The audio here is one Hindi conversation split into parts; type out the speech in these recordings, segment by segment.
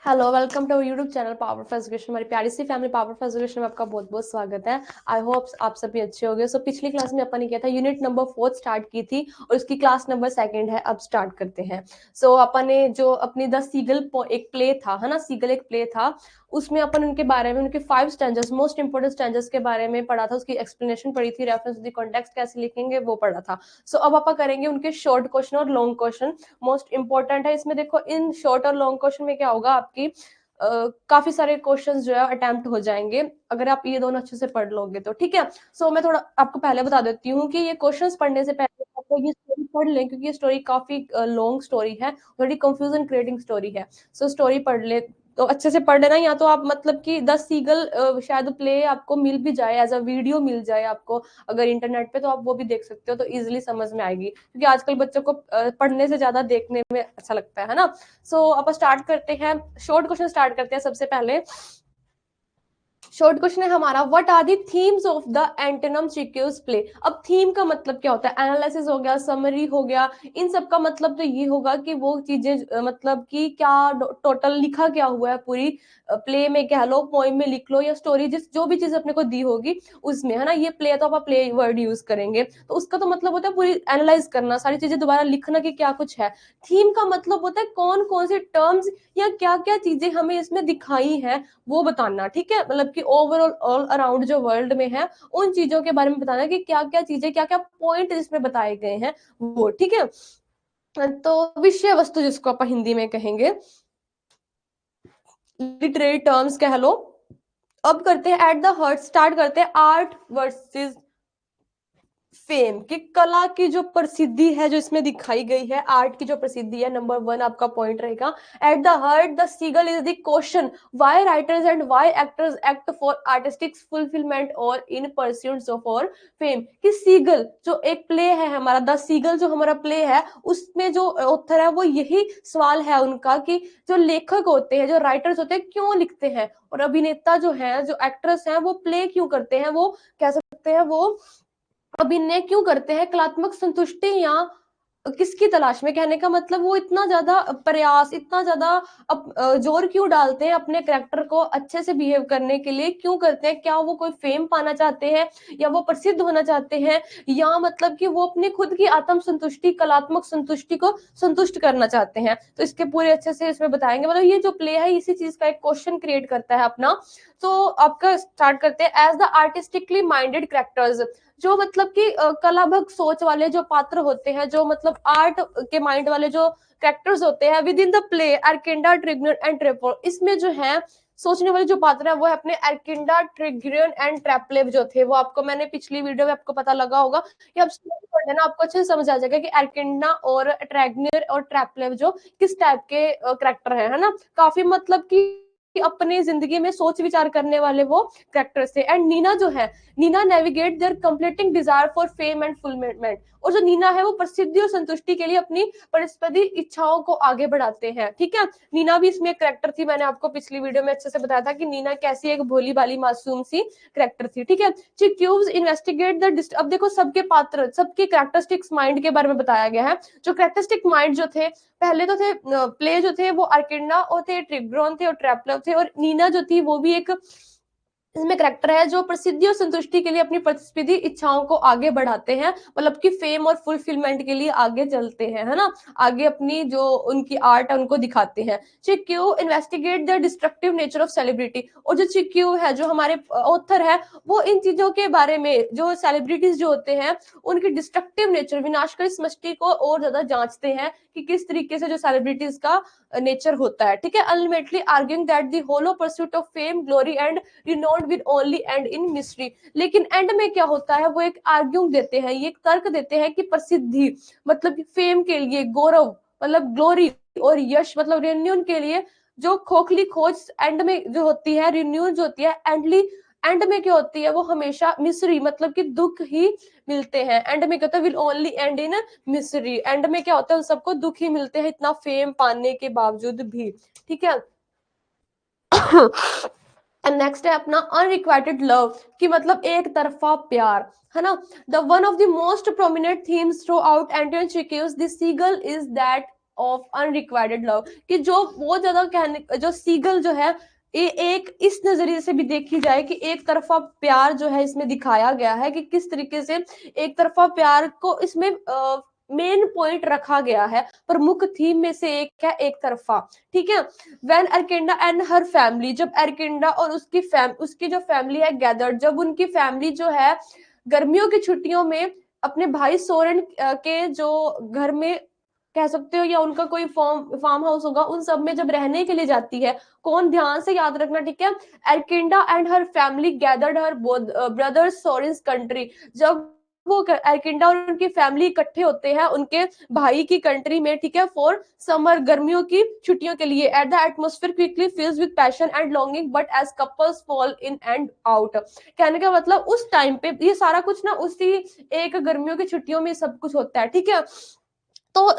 Hello, welcome to YouTube channel power of education. हमारी प्यारी सी फैमिली पावर ऑफ एजुकेशन में आपका बहुत बहुत स्वागत है। आई होप आप सभी अच्छे होंगे। सो पिछली क्लास में अपन ने किया था, यूनिट नंबर 4 स्टार्ट की थी और उसकी क्लास नंबर 2 है। अब स्टार्ट करते हैं। सो अपन ने जो अपनी द सीगल एक प्ले था, है ना, सीगल एक प्ले था, उसमें अपन उनके बारे में, उनके 5 स्टैंजर्स, मोस्ट इंपोर्टेंट स्टैंजर्स के बारे में पढ़ा था, उसकी एक्सप्लेनेशन पढ़ी थी, रेफरेंस दी, कॉन्टेक्स्ट कैसे लिखेंगे वो पढ़ा था। सो अब अपन करेंगे उनके शॉर्ट क्वेश्चन और लॉन्ग क्वेश्चन। मोस्ट इंपॉर्टेंट है इसमें। देखो, इन शॉर्ट और लॉन्ग क्वेश्चन में क्या होगा, आपकी काफी सारे क्वेश्चंस जो है अटेम्प्ट हो जाएंगे अगर आप ये दोनों अच्छे से पढ़ लोगे तो। ठीक है। सो मैं थोड़ा आपको पहले बता देती हूँ कि ये क्वेश्चंस पढ़ने से पहले आपको ये स्टोरी पढ़ लें, क्योंकि ये स्टोरी काफी लॉन्ग स्टोरी है, थोड़ी कंफ्यूजन क्रिएटिंग स्टोरी है। सो स्टोरी पढ़ ले तो अच्छे से पढ़ लेना, या तो आप मतलब कि द सीगल शायद प्ले आपको मिल भी जाए, एज अ वीडियो मिल जाए आपको अगर इंटरनेट पे, तो आप वो भी देख सकते हो, तो इजिली समझ में आएगी, क्योंकि आजकल बच्चों को पढ़ने से ज्यादा देखने में अच्छा लगता है ना। सो अब स्टार्ट करते हैं, शॉर्ट क्वेश्चन स्टार्ट करते हैं सबसे पहले। शॉर्ट क्वेश्चन है हमारा, what are the themes of the Anton Chekhov's play. अब थीम का मतलब क्या होता है, एनालिसिस हो गया, समरी हो गया, इन सब का मतलब तो ये होगा कि वो चीजें मतलब कि क्या टोटल लिखा क्या हुआ है पूरी प्ले में, कह लो पोइम में लिख लो, या स्टोरी, जिस जो भी चीज अपने को दी होगी उसमें, है ना। ये प्ले तो आप प्ले वर्ड यूज करेंगे, तो उसका तो मतलब होता है पूरी एनालाइज करना, सारी चीजें दोबारा लिखना कि क्या कुछ है। थीम का मतलब होता है कौन कौन से टर्म्स या क्या क्या चीजें हमें इसमें दिखाई है वो बताना। ठीक है, मतलब कि ओवरऑल ऑल अराउंड जो वर्ल्ड में है उन चीजों के बारे में बताना कि क्या क्या चीजें, क्या क्या पॉइंट जिसमें बताए गए हैं वो। ठीक है, तो विषय वस्तु जिसको आप हिंदी में कहेंगे, लिटरेरी टर्म्स कह लो। अब करते हैं एट द हर्ट, स्टार्ट करते हैं आर्ट वर्सेस फेम, कि कला की जो प्रसिद्धि है जो इसमें दिखाई गई है, आर्ट की जो प्रसिद्धि है, नंबर 1 आपका पॉइंट रहेगा। At the heart the seagull is the question why writers and why actors act for artistic fulfilment और इन परस्यूट ऑफ और फेम। कि सीगल जो एक प्ले है हमारा, द सीगल जो हमारा प्ले है, उसमें जो ऑथर है वो यही सवाल है उनका कि जो लेखक होते हैं, जो राइटर्स होते हैं, क्यों लिखते हैं, और अभिनेता जो है, जो एक्ट्रेस है, वो प्ले क्यों करते हैं, वो कह सकते हैं वो अभिनय क्यों करते हैं, कलात्मक संतुष्टि या किसकी तलाश में। कहने का मतलब वो इतना ज्यादा प्रयास, इतना ज्यादा जोर क्यों डालते हैं अपने कैरेक्टर को अच्छे से बिहेव करने के लिए, क्यों करते हैं। क्या वो कोई फेम पाना चाहते हैं, या वो प्रसिद्ध होना चाहते हैं, या मतलब कि वो अपनी खुद की आत्म संतुष्टि, कलात्मक संतुष्टि को संतुष्ट करना चाहते हैं। तो इसके पूरे अच्छे से इसमें बताएंगे। मतलब ये जो प्ले है इसी चीज का एक क्वेश्चन क्रिएट करता है अपना। तो आपका स्टार्ट करते हैं, as the artistically minded characters, जो मतलब कि कलाभग सोच वाले जो पात्र होते हैं, जो मतलब आर्ट के माइंड वाले जो कैरेक्टर्स होते हैं, within the play Arkadina, Trigorin and Treplev. इसमें जो है सोचने वाले जो पात्र है वो है अपने अर्किंडा, ट्रिग्रियन एंड ट्रैपलेव जो थे, वो आपको मैंने पिछली वीडियो में आपको पता लगा होगा कि आप पढ़ लेना, आपको अच्छे से समझ आ जाएगा कि अर्किंडा और ट्रैग्नियर और ट्रैपलेव जो किस टाइप के करेक्टर है ना। काफी मतलब कि अपनी जिंदगी में सोच विचार करने वाले वो कैरेक्टर्स थे। एंड नीना जो है, Nina navigate their completing desire for fame and fulfilment. और जो नीना है वो प्रसिद्धि और संतुष्टि के लिए अपनी परिस्पर्धी इच्छाओं को आगे बढ़ाते हैं। ठीक है, नीना भी इसमें एक कैरेक्टर थी, मैंने आपको पिछली वीडियो में अच्छे से बताया था कि नीना कैसी एक भोली भाली मासूम सी कैरेक्टर थी। ठीक है, चिक्यूज इन्वेस्टिगेट द अब देखो सबके पात्र, सबके कैरेक्टरिस्टिक्स माइंड के बारे में बताया गया है। जो कैरेक्टरिस्टिक माइंड जो थे, पहले तो थे प्ले जो थे वो अर्किंडा और थे, ट्रिग्रॉन थे और ट्रैपलव थे, और नीना जो थी वो भी एक इसमें करेक्टर है जो प्रसिद्धि और संतुष्टि के लिए अपनी प्रतिस्पर्धी इच्छाओं को आगे बढ़ाते हैं, मतलब कि फेम और फुलफिलमेंट के लिए आगे चलते हैं, है ना, आगे अपनी जो उनकी आर्ट है उनको दिखाते हैं। Chekhov investigate the destructive nature of celebrity, और जो चिक्यू है जो हमारे ऑथर है, वो इन चीजों के बारे में, जो सेलिब्रिटीज जो होते हैं उनकी डिस्ट्रक्टिव नेचर, विनाशकारी समष्टि को और ज्यादा जांचते हैं कि किस तरीके से जो सेलिब्रिटीज का नेचर होता है। ठीक है, ultimately arguing that the hollow pursuit of fame, glory and renowned will only end in mystery. लेकिन एंड में क्या होता है, वो एक आर्ग्यूम देते हैं, ये तर्क देते हैं कि प्रसिद्धि मतलब फेम के लिए, गौरव मतलब ग्लोरी और यश मतलब रिन्यून के लिए जो खोखली खोज एंड में जो होती है, रिन्यून जो होती है एंडली, एंड में क्या होती है वो हमेशा मिसरी मतलब कि दुख ही मिलते हैं। एंड में क्या होता है, will only end in Misri, and में क्या होता है उन सबको दुख ही मिलते हैं इतना फेम पाने के बावजूद भी। ठीक है एंड नेक्स्ट है अपना अनरिक्वाइटेड लव, कि मतलब एक तरफा प्यार, है ना। The one of the most prominent themes throughout Antonio Chekhov's the seagull is that of unrequited love, कि जो बहुत ज्यादा कहने जो सीगल जो है एक इस नजरिए से भी देखी जाए कि एक तरफा प्यार जो है इसमें दिखाया गया है कि किस तरीके से एक तरफा प्यार को इसमें मेन पॉइंट रखा गया है, प्रमुख थीम में से एक है एक तरफा। ठीक है, व्हेन एरकिंडा एंड हर फैमिली, जब एरकिंडा और उसकी जो फैमिली है गैदर्ड, जब उनकी फैमिली जो है गर्मियों की छुट्टियों में अपने भाई सोरेन के जो घर में कह सकते हो या उनका कोई फार्म हाउस होगा, उन सब में जब रहने के लिए जाती है, कौन, ध्यान से याद रखना, ठीक है, Arkadina and her family gathered her brother Sorin's country, जब वो एरकिंडा और उनकी फैमिली इकट्ठे होते हैं उनके भाई की कंट्री में, ठीक है, फॉर समर, गर्मियों की छुट्टियों के लिए, at the atmosphere quickly fills with passion and longing but as couples fall in and out. कहने का मतलब उस टाइम पे ये सारा कुछ ना उसी एक गर्मियों की छुट्टियों में सब कुछ होता है। ठीक है, तो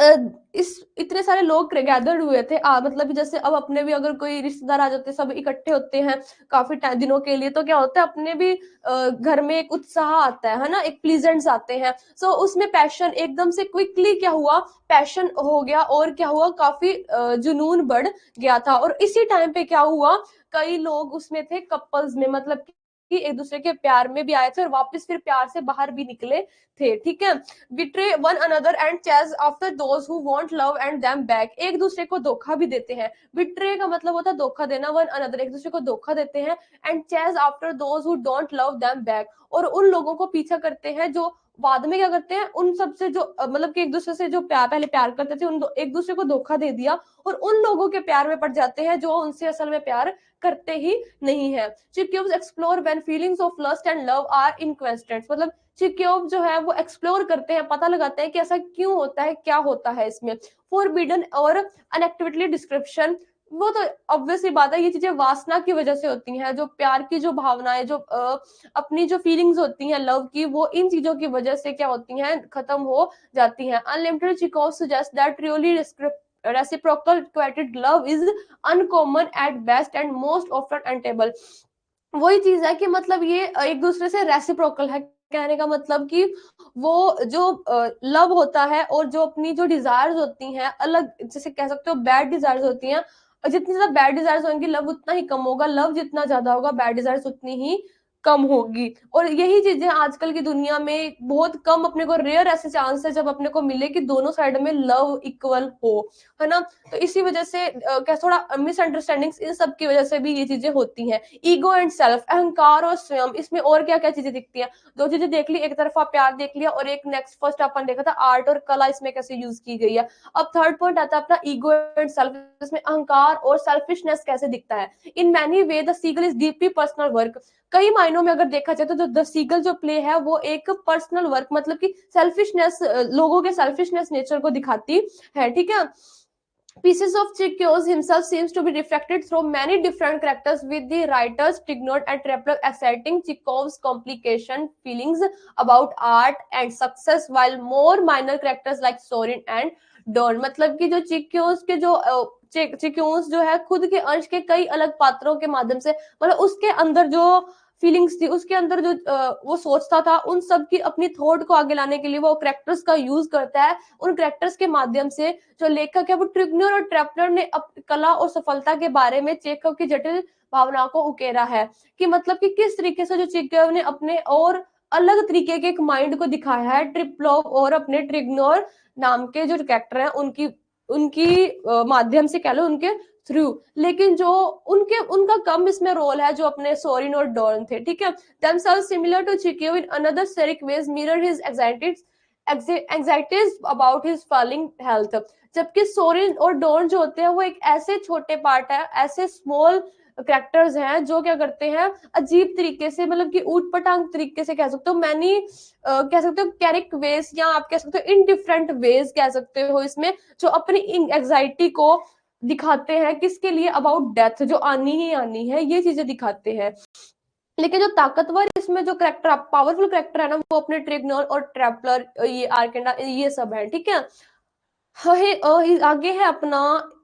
इस इतने सारे लोग गैदर्ड हुए थे, मतलब जैसे अब अपने भी अगर कोई रिश्तेदार आ जाते हैं, सब इकट्ठे होते हैं काफी दिनों के लिए, तो क्या होता है अपने भी घर में एक उत्साह आता है ना, एक प्लीजेंट्स आते हैं। सो उसमें पैशन एकदम से क्विकली क्या हुआ, पैशन हो गया, और क्या हुआ, काफी जुनून बढ़ गया था। और इसी टाइम पे क्या हुआ, कई लोग उसमें थे कपल्स में, मतलब कि एक दूसरे के प्यार में भी आए थे और वापस फिर प्यार से बाहर भी निकले थे। ठीक है, betray one another and chase after those who want love and them back, एक दूसरे को धोखा भी देते हैं। betray का मतलब होता है धोखा देना, one another एक दूसरे को धोखा देते हैं, and chase after those who don't love them back, और उन लोगों को पीछा करते हैं जो बाद में क्या करते हैं, उन सबसे जो मतलब कि एक दूसरे से जो पहले प्यार करते थे उन एक दूसरे को धोखा दे दिया और उन लोगों के प्यार में पड़ जाते हैं जो उनसे असल में प्यार करते ही नहीं है। Chekhov's explore when feelings of lust and love are unrequited, मतलब चिक्योब जो है वो एक्सप्लोर करते हैं, पता लगाते हैं कि ऐसा क्यों होता है, क्या होता है इसमें। फॉरबिडन और अनएक्टिविटी डिस्क्रिप्शन, वो तो ऑब्वियसली बात है, ये चीजें वासना की वजह से होती हैं, जो प्यार की जो भावनाएं, जो अपनी जो फीलिंग्स होती हैं लव की, वो इन चीजों की वजह से क्या होती हैं, खत्म हो जाती हैं। Unlimited Chekhov suggest that really reciprocal equated love is uncommon at best and most often unstable। वही चीज है कि मतलब ये एक दूसरे से रेसिप्रोकल है, कहने का मतलब कि वो जो लव होता है और जो अपनी जो डिजायर्स होती हैं अलग, जैसे कह सकते हो बैड डिजायर्स होती हैं, और जितनी ज्यादा बैड डिजायर्स होंगी लव उतना ही कम होगा, लव जितना ज्यादा होगा बैड डिजायर्स उतनी ही कम होगी। और यही चीजें आजकल की दुनिया में बहुत कम, अपने को रेयर ऐसे चांस है जब अपने को मिले कि दोनों साइड में लव इक्वल हो, है ना। तो इसी वजह से क्या थोड़ा मिसअंडरस्टैंडिंग्स इन सब की वजह से भी ये चीजें होती हैं। ईगो एंड सेल्फ, अहंकार और स्वयं, इसमें और क्या क्या चीजें दिखती हैं, दो चीजें देख ली, एक तरफा प्यार देख लिया, और एक नेक्स्ट फर्स्ट अपन देखा था आर्ट और कला इसमें कैसे यूज की गई है। अब थर्ड पॉइंट आता है अपना ईगो एंड सेल्फ, इसमें अहंकार और सेल्फिशनेस कैसे दिखता है। In many way the seagull is deeply personal work, कई मायनों में अगर देखा जाए तो द सीगल जो प्ले है वो एक पर्सनल वर्क, मतलब कि सेल्फिशनेस, लोगों के सेल्फिशनेस नेचर को दिखाती है। ठीक है, pieces of Chikos himself seems to be reflected through many different characters, with the writers Tignor and Trepler exciting Chekhov's complication feelings about art and success, while more minor characters like Sorin and Don, मतलब कि जो चिक्योस के जो चिक्योस जो है खुद के अंश के कई अलग पात्रों के माध्यम से, मतलब उसके अंदर जो फीलिंग्स थी, उसके अंदर जो वो सोचता था, उन सब की अपनी थॉट को आगे लाने के लिए वो करेक्टर्स का यूज करता है। उन करेक्टर्स के माध्यम से जो लेखक है वो ट्रिग्नर और ट्रेपलर ने कला और सफलता के बारे में चेखव की जटिल भावनाओं को उकेरा है, कि मतलब कि किस तरीके से जो चेखव ने अपने और अलग तरीके के एक माइंड को दिखाया है ट्रिप्लॉव और अपने ट्रिग्नर नाम के जो कैरेक्टर हैं उनकी उनकी माध्यम से कह लो, उनके थ्रू। लेकिन जो उनका कम इसमें रोल है जो अपने सोरिन और डॉर्न थे। ठीक है, themselves similar to Chikio in another seric ways mirror his anxieties about his failing health, जबकि सोरिन और डॉर्न जो होते हैं वो एक ऐसे छोटे पार्ट है, ऐसे स्मॉल कैरेक्टर्स हैं जो क्या करते हैं अजीब तरीके से, मतलब कि ऊट पटांग तरीके से कह सकते हो, मैनी कह सकते हो कैरिक वेज, या आप कह सकते हो इन डिफरेंट वेज कह सकते हो, इसमें जो अपनी एंग्जाइटी को दिखाते हैं, किसके लिए, अबाउट डेथ, जो आनी ही आनी है, ये चीजें दिखाते हैं। लेकिन जो ताकतवर इसमें जो करेक्टर पावरफुल करेक्टर है ना वो अपने ट्रिग्नोल और ट्रैपलर, ये आर्केंडा, ये सब है। ठीक है, आगे है अपना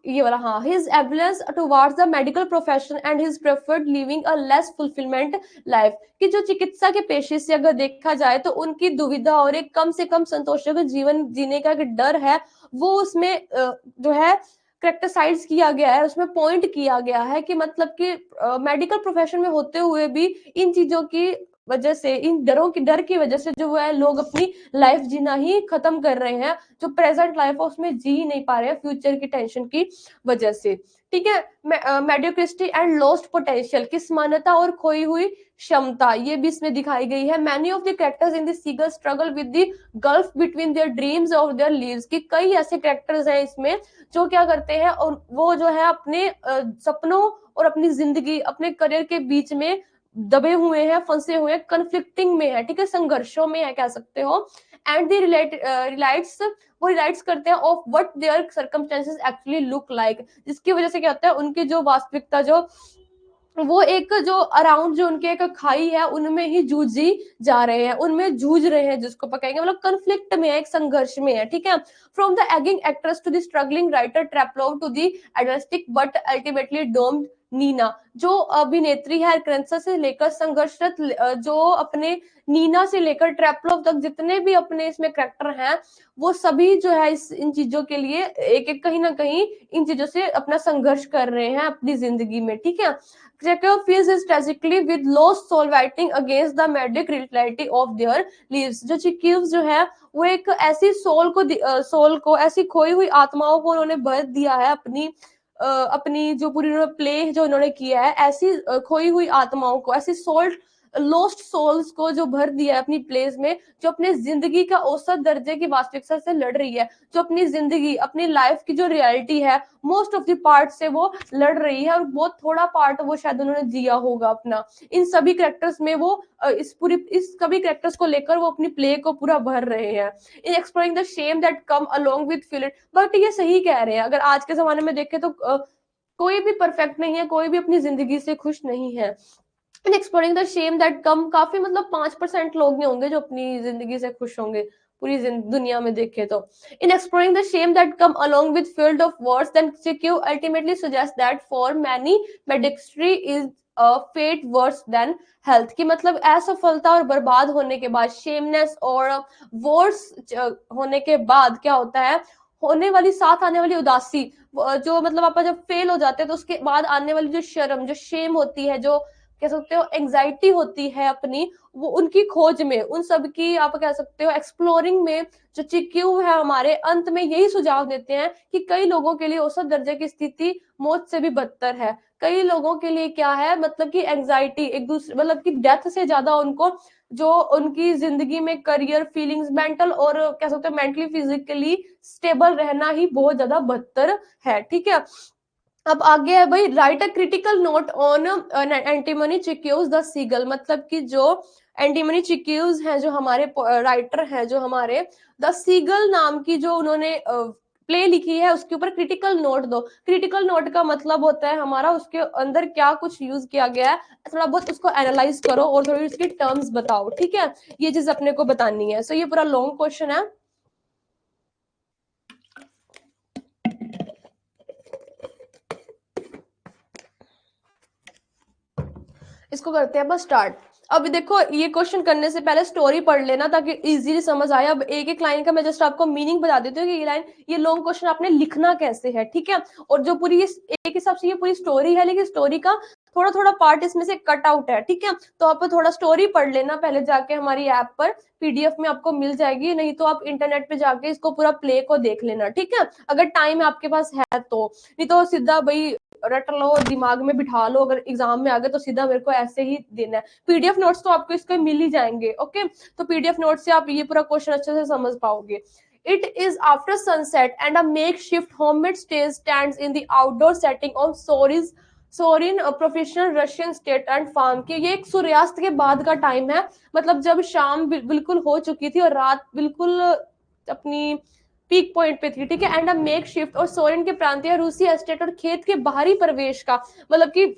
ये वाला, हाँ, his एम्बिवलेंस towards the medical profession and his preferred living a less fulfilment life, कि जो चिकित्सा के पेशे से अगर देखा जाए तो उनकी दुविधा और एक कम से कम संतोषजनक जीवन जीने का डर है, वो उसमें जो है करेक्टरसाइज किया गया है, उसमें पॉइंट किया गया है कि मतलब कि मेडिकल प्रोफेशन में होते हुए भी इन चीजों की वजह से, इन डर की वजह से जो है लोग अपनी लाइफ जीना ही खत्म कर रहे हैं, जो प्रेजेंट लाइफ है उसमें जी ही नहीं पा रहे हैं फ्यूचर की टेंशन की वजह से। ठीक है, मेडियोक्रिस्टी एंड लॉस्ट पोटेंशियल, की समानता और खोई हुई क्षमता, ये भी इसमें दिखाई गई है। Many of the characters in the seagull struggle with the gulf between their dreams और देयर लीव्स, की कई ऐसे कैरेक्टर्स हैं इसमें जो क्या करते हैं, और वो जो है अपने सपनों और अपनी जिंदगी, अपने करियर के बीच में दबे हुए हैं, फंसे हुए हैं, कन्फ्लिक्टिंग में है, ठीक है, संघर्षों में है कह सकते हो। एंड दी रिलेट्स, वो रिलेट्स करते हैं of what their circumstances actually look like, जिसकी वजह से क्या होता है, उनकी जो वास्तविकता, जो वो एक जो अराउंड जो उनके एक खाई है उनमें ही जूझी जा रहे हैं, उनमें जूझ रहे हैं, जिसको पकाएंगे मतलब कन्फ्लिक्ट में है, एक संघर्ष में है। ठीक है, from the ageing actress to the struggling writer Treplev to the idealistic but ultimately doomed Nina, जो अभिनेत्री है एल्क्रेंसा से लेकर संघर्षरत जो अपने नीना से लेकर ट्रैपलोव तक जितने भी अपने इसमें कैरेक्टर हैं, वो सभी जो है इन चीजों के लिए एक एक कहीं ना कहीं इन चीजों से अपना संघर्ष कर रहे हैं अपनी जिंदगी में। ठीक है, Chekhov feels his tragically with lost soul fighting against the medic reality of their lives। जो चिक्यूव जो है वो एक ऐसी सोल को ऐसी खोई हुई आत्माओं को उन्होंने भर दिया है अपनी जो पूरी प्ले जो उन्होंने किया है, ऐसी खोई हुई आत्माओं को, ऐसी सोल लॉस्ट सोल्स को जो भर दिया है अपनी प्लेस में, जो अपने जिंदगी का औसत दर्जे की वास्तविकता से लड़ रही है, जो अपनी जिंदगी, अपनी लाइफ की जो रियलिटी है मोस्ट ऑफ द पार्ट से वो लड़ रही है, और बहुत थोड़ा पार्ट वो शायद उन्होंने जिया होगा अपना। इन सभी कैरेक्टर्स में वो इस सभी कैरेक्टर्स को लेकर वो अपनी प्ले को पूरा भर रहे हैं। इन exploring the shame that come along with feel it, but ये सही कह रहे हैं, अगर आज के जमाने में देखें तो कोई भी परफेक्ट नहीं है, कोई भी अपनी जिंदगी से खुश नहीं है। इन एक्सप्लोरिंग द शेम दैट कम, काफी मतलब 5% लोग नहीं होंगे जो अपनी जिंदगी से खुश होंगे पूरी दुनिया में देखे तो। In exploring the shame that come along with field of words then CQ ultimately suggest that for many mediocrity is fate worse than health, की मतलब असफलता और बर्बाद होने के बाद, शेमनेस और वर्स होने के बाद क्या होता है, होने वाली साथ आने वाली उदासी, जो मतलब आप जब फेल हो जाते हैं तो उसके बाद आने वाली जो शर्म, जो शेम होती है, जो कह सकते हो एंजाइटी होती है अपनी, वो उनकी खोज में, उन सब की आप कह सकते हो एक्सप्लोरिंग में, जो चिक्यू है हमारे अंत में यही सुझाव देते हैं कि कई लोगों के लिए औसत दर्जे की स्थिति मौत से भी बदतर है। कई लोगों के लिए क्या है, मतलब कि एंजाइटी, एक दूसरे मतलब कि डेथ से ज्यादा उनको जो उनकी जिंदगी में करियर, फीलिंग्स, मेंटल और कह सकते हो मेंटली फिजिकली स्टेबल रहना ही बहुत ज्यादा बदतर है। ठीक है, अब आगे है भाई, write a critical note on Anton Chekhov's the seagull, मतलब कि जो एंटीमनी चिक्यूज हैं, जो हमारे राइटर हैं, जो हमारे द सीगल नाम की जो उन्होंने प्ले लिखी है, उसके ऊपर क्रिटिकल नोट दो। क्रिटिकल नोट का मतलब होता है हमारा उसके अंदर क्या कुछ यूज किया गया है, थोड़ा बहुत उसको एनालाइज करो और थोड़ी उसकी टर्म्स बताओ। ठीक है, ये चीज अपने को बतानी है। सो ये पूरा लॉन्ग क्वेश्चन है। इसको करते हैं बस स्टार्ट। अब देखो, ये क्वेश्चन करने से पहले स्टोरी पढ़ लेना ताकि इजीली समझ आए। अब एक एक लाइन का मैं जस्ट आपको मीनिंग बता देती हूँ कि ये लाइन, ये लॉन्ग क्वेश्चन आपने लिखना कैसे है। ठीक है, और जो पूरी एक हिसाब से ये पूरी स्टोरी है, लेकिन स्टोरी का थोड़ा थोड़ा पार्ट इसमें से कट आउट है। ठीक है, तो आप थोड़ा स्टोरी पढ़ लेना पहले जाके, हमारी ऐप पर पीडीएफ में आपको मिल जाएगी, नहीं तो आप इंटरनेट पे जाके इसको पूरा प्ले को देख लेना। ठीक है, अगर टाइम आपके पास है तो, नहीं तो सीधा भाई रट लो, दिमाग में बिठा लो, अगर एग्जाम में आ गए तो सीधा मेरे को ऐसे ही देना है। पीडीएफ नोट्स तो आपको इसके मिल ही जाएंगे। ओके, तो पीडीएफ नोट से आप ये पूरा क्वेश्चन अच्छे से समझ पाओगे। It is after sunset and a makeshift homemade stage stands in the outdoor setting of Sorin professional Russian state and farm की। ये एक सूर्यास्त के बाद का टाइम है, मतलब जब शाम बिल्कुल हो चुकी थी और रात बिल्कुल अपनी पीक पॉइंट पे थी। ठीक है, एंड अ मेक शिफ्ट, और सोरेन के प्रांतीय रूसी एस्टेट और खेत के बाहरी प्रवेश का, मतलब कि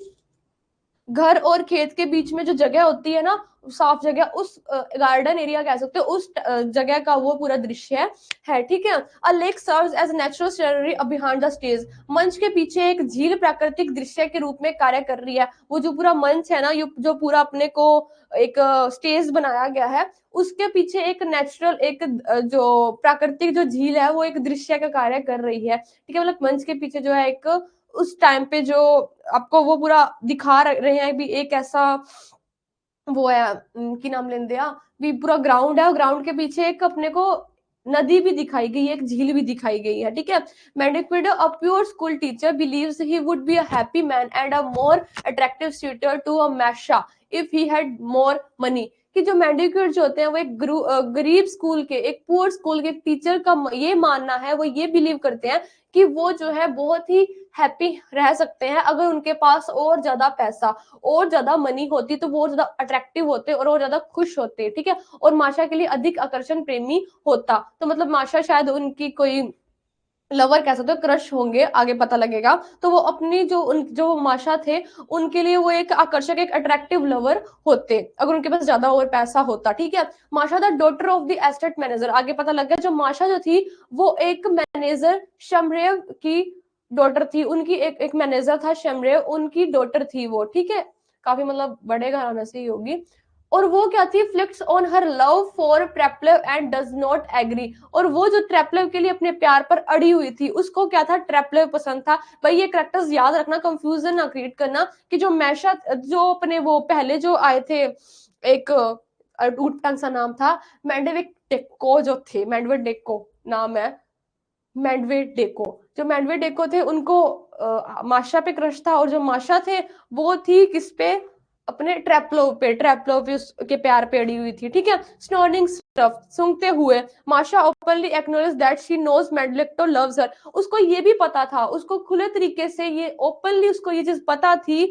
घर और खेत के बीच में जो जगह होती है ना, साफ जगह, उस गार्डन एरिया कह सकते हो, उस जगह का वो पूरा दृश्य है, ठीक है। A lake serves as natural scenery behind the stage, मंच के पीछे एक झील प्राकृतिक दृश्य के रूप में कार्य कर रही है। वो जो पूरा मंच है ना, जो पूरा अपने को एक स्टेज बनाया गया है, उसके पीछे एक नेचुरल, एक जो प्राकृतिक जो झील है वो एक दृश्य का कार्य कर रही है, ठीक है। मतलब मंच के पीछे जो है एक उस टाइम पे जो आपको वो पूरा दिखा रहे हैं भी, एक ऐसा वो है की नाम लेंदे आ भी पूरा ग्राउंड है, ग्राउंड के पीछे एक अपने को नदी भी दिखाई गई है, एक झील भी दिखाई गई है, ठीक है। Medvedenko, a poor school teacher, believes he would be a happy man and a more attractive suitor to a Masha if he had more money. कि जो मेंडिक्विड जो होते हैं वो एक गरीब स्कूल के, एक पुअर स्कूल के टीचर का ये मानना है, वो ये बिलीव करते हैं कि वो जो है बहुत ही हैप्पी रह सकते हैं अगर उनके पास और ज्यादा पैसा और ज्यादा मनी होती, तो वो और ज्यादा अट्रैक्टिव होते और ज्यादा खुश होते, ठीक है। और माशा के लिए अधिक आकर्षण प्रेमी होता। तो मतलब माशा शायद उनकी कोई लवर कह सकते हो, क्रश होंगे, आगे पता लगेगा। तो वो अपनी जो माशा थे उनके लिए वो एक आकर्षक, एक अट्रैक्टिव लवर होते अगर उनके पास ज्यादा और पैसा होता, ठीक है। माशा the daughter of the estate manager, आगे पता लग गया जो माशा जो थी वो एक मैनेजर शमरेव की डॉटर थी, उनकी एक मैनेजर था शमरेव, उनकी डॉटर थी वो, ठीक है। काफी मतलब बड़े घराने से ही होगी। और वो क्या थी, reflects on her love for Treplev and does not agree, और वो जो ट्रेपलेव के लिए अपने प्यार पर अड़ी हुई थी, उसको क्या था, ट्रेपलेव पसंद था। भाई ये कैरेक्टर्स याद रखना, कंफ्यूजन ना क्रिएट करना कि जो मैशा जो अपने वो पहले जो आए थे, एक टूट सा नाम था, मेडविक टेको जो थे, मेडविक डेको नाम है, मेडवेड डेको, जो मेडवेड डेको थे उनको माशा पे क्रश था, और जो माशा थे वो थी किस पे, अपने ट्रेपलो पे, ट्रेपलो पे उसके प्यार पे अड़ी हुई थी, ठीक है। स्नॉर्निंग स्टफ, सूंघते हुए, Masha openly acknowledge that she knows Medvedenko loves her, उसको ये भी पता था, उसको खुले तरीके से ये ओपनली उसको ये चीज पता थी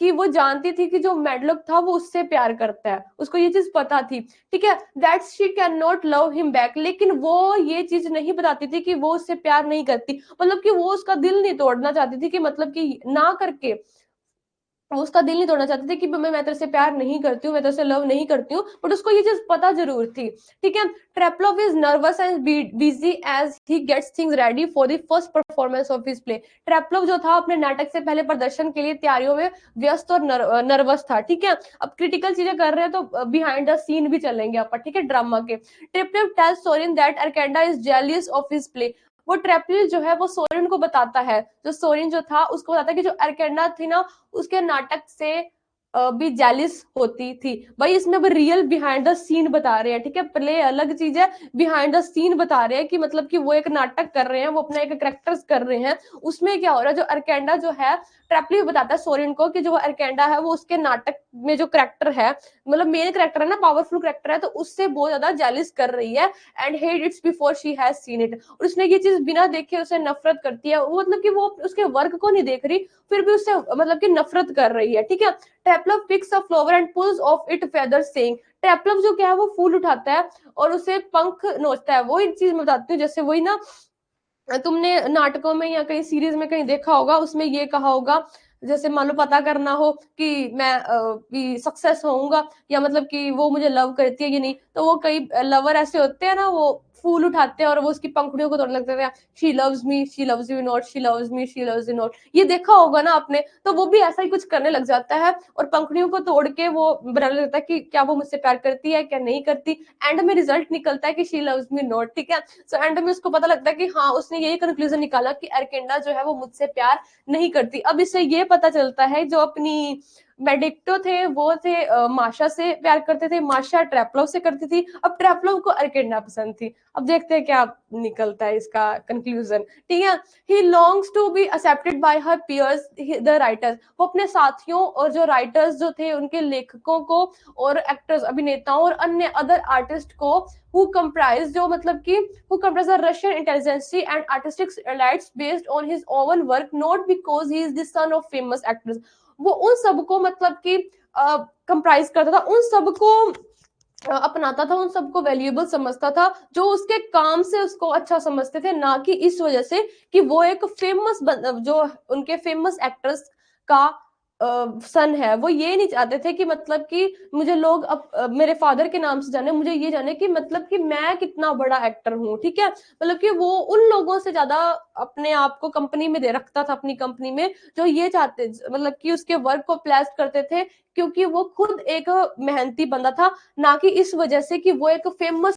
कि वो जानती थी कि जो मेडलुक था वो उससे प्यार करता है, उसको ये चीज पता थी, ठीक है। That she can not love him back, लेकिन वो ये चीज नहीं बताती थी कि वो उससे प्यार नहीं करती, मतलब कि वो उसका दिल नहीं तोड़ना चाहती थी, कि मतलब कि ना करके वो उसका दिल नहीं तोड़ना चाहती थी कि मैं तेरे से प्यार नहीं करती हूँ, मैं तेरे से लव नहीं करती हूँ, बट उसको ये चीज पता जरूर थी, ठीक है। Treplev is nervous and busy as he gets things ready for the first performance of his play. Treplev जो था अपने नाटक से पहले प्रदर्शन के लिए तैयारियों में व्यस्त और नर्वस था, ठीक है। अब क्रिटिकल चीजें कर रहे हैं तो बिहाइंड द सीन भी चलेंगे अपन, ठीक है, ड्रामा के। Treplev tells Sorin that Arkadina is jealous of his play, वो ट्रेपलिल जो है वो सोरेन को बताता है, जो सोरेन जो था उसको बताता है कि जो अरकेंडा थी ना उसके नाटक से भी जेलिस होती थी। भाई इसमें अब रियल बिहाइंड द सीन बता रहे हैं, ठीक है, प्ले अलग चीज है, बिहाइंड द सीन बता रहे हैं कि मतलब कि वो एक नाटक कर रहे हैं, वो अपना एक करेक्टर्स कर रहे हैं, उसमें क्या हो रहा है, जो अरकेंडा जो है, ट्रेपली बताता है सोरेन को कि जो अरकेंडा है वो उसके नाटक में जो करेक्टर है, मतलब मेन करेक्टर है ना, पावरफुल करेक्टर है, तो उससे बहुत ज्यादा जेलिस कर रही है and hate it's before she has seen it, और उसने ये चीज बिना देखे उसे नफरत करती है, वो मतलब कि वो उसके वर्क को नहीं देख रही, फिर भी उससे मतलब कि नफरत कर रही है, ठीक है। Treplev picks a flower and pulls off its feather saying, Treplev जो क्या है वो फूल उठाता है और उसे पंख नोचता है, वो एक चीज मैं बताती हूँ, जैसे वही ना तुमने नाटकों में या कहीं सीरीज में कहीं देखा होगा, उसमें ये कहा होगा, जैसे मान लो पता करना हो कि मैं भी सक्सेस होऊंगा या मतलब कि वो मुझे लव करती है कि नहीं, तो वो कई लवर ऐसे होते हैं ना, वो फूल उठाते हैं और वो उसकी पंखुड़ियों को तोड़ने लगते हैं, she loves me, she loves you not, she loves me, she loves you not, ये देखा होगा ना आपने, तो वो भी ऐसा ही कुछ करने लग जाता है और पंखुड़ियों को तोड़ के वो बनाने लगता है कि क्या वो मुझसे प्यार करती है क्या नहीं करती, एंड में रिजल्ट निकलता है कि शी लव्स मी नॉट, ठीक है। सो एंड में उसको पता लगता है कि हाँ उसने यही कंक्लूजन निकाला कि अरकेंडा जो है वो मुझसे प्यार नहीं करती। अब इससे ये पता चलता है जो अपनी मेडिक्टो थे वो थे माशा से प्यार करते थे, माशा ट्रेपलोव से करती थी, अब ट्रेपलोव को अरकेंडा पसंद थी। अब देखते हैं क्या निकलता है इसका कंक्लूजन, ठीक है। He longs to be accepted by her peers the writers, वो अपने साथियों और जो राइटर्स जो थे उनके लेखकों को और एक्टर्स अभिनेताओं और अन्य अदर आर्टिस्ट को who comprise जो मतलब कि who comprise the Russian intelligence and artistic elites based on his own work not because he is the son of famous actors, वो उन सबको मतलब कि कंप्राइज करता था, उन सबको अपनाता था, उन सबको वैल्यूएबल समझता था जो उसके काम से उसको अच्छा समझते थे, ना कि इस वजह से कि वो एक फेमस जो उनके फेमस एक्टर्स का सन है, वो ये नहीं चाहते थे कि मतलब कि मुझे लोग अब मेरे फादर के नाम से जाने, मुझे ये जाने कि मतलब कि मैं कितना बड़ा एक्टर हूँ, ठीक है। मतलब कि वो उन लोगों से ज्यादा अपने आप को कंपनी में दे रखता था, अपनी कंपनी में, जो ये चाहते मतलब कि उसके वर्क को प्लेस करते थे, क्योंकि वो खुद एक मेहनती बंदा था, ना कि इस वजह से कि वो एक फेमस